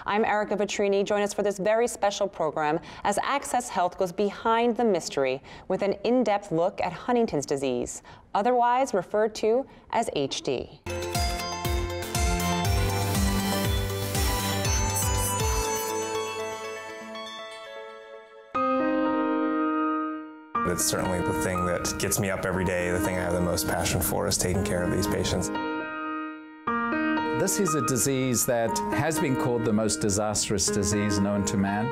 I'm Erica Vetrini. Join us for this very special program as Access Health goes behind the mystery with an in-depth look at Huntington's disease, otherwise referred to as HD. It's certainly the thing that gets me up every day. The thing I have the most passion for is taking care of these patients. This is a disease that has been called the most disastrous disease known to man.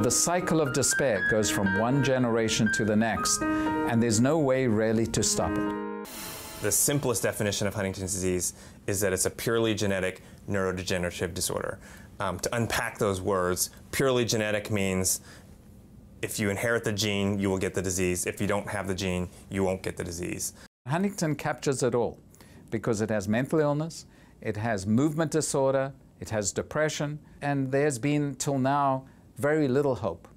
The cycle of despair goes from one generation to the next, and there's no way really to stop it. The simplest definition of Huntington's disease is that it's a purely genetic neurodegenerative disorder. To unpack those words, purely genetic means if you inherit the gene, you will get the disease. If you don't have the gene, you won't get the disease. Huntington captures it all because it has mental illness, it has movement disorder, it has depression, and there's been, till now, very little hope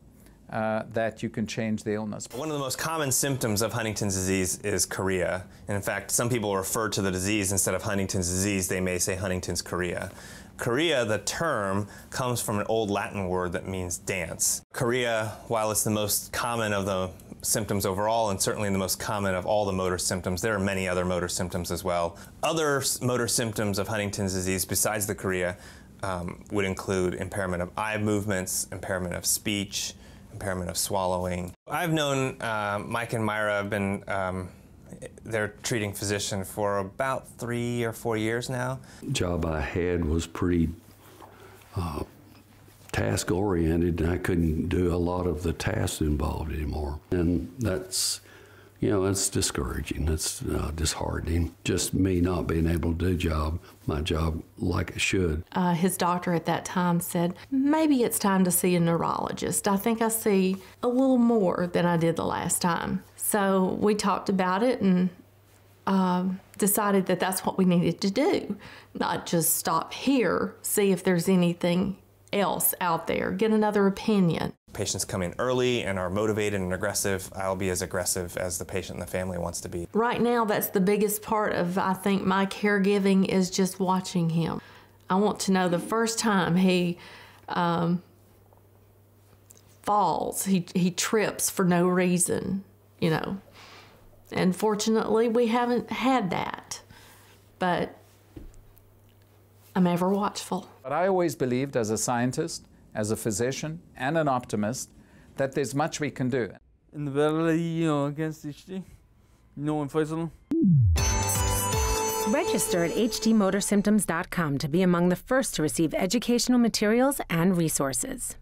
that you can change the illness. One of the most common symptoms of Huntington's disease is chorea. And in fact, some people refer to the disease instead of Huntington's disease, they may say Huntington's chorea. Chorea, the term, comes from an old Latin word that means dance. Chorea, while it's the most common of the symptoms overall, and certainly the most common of all the motor symptoms, there are many other motor symptoms as well. Other motor symptoms of Huntington's disease besides the chorea would include impairment of eye movements, impairment of speech, impairment of swallowing. I've known Mike and Myra. I've been their treating physician for about 3 or 4 years now. The job I had was pretty task-oriented, and I couldn't do a lot of the tasks involved anymore. And that's, you know, that's discouraging. That's disheartening. Just me not being able to do my job like it should. His doctor at that time said, maybe it's time to see a neurologist. I think I see a little more than I did the last time. So we talked about it and decided that that's what we needed to do. Not just stop here, see if there's anything else out there, get another opinion. Patients come in early and are motivated and aggressive. I'll be as aggressive as the patient and the family wants to be. Right now, that's the biggest part of, I think, my caregiving is just watching him. I want to know the first time he falls, he trips for no reason, you know. And fortunately, we haven't had that, but I'm ever watchful. But I always believed as a scientist, as a physician, and an optimist, that there's much we can do. In the battle, against HD, in Faisal. Register at hdmotorsymptoms.com to be among the first to receive educational materials and resources.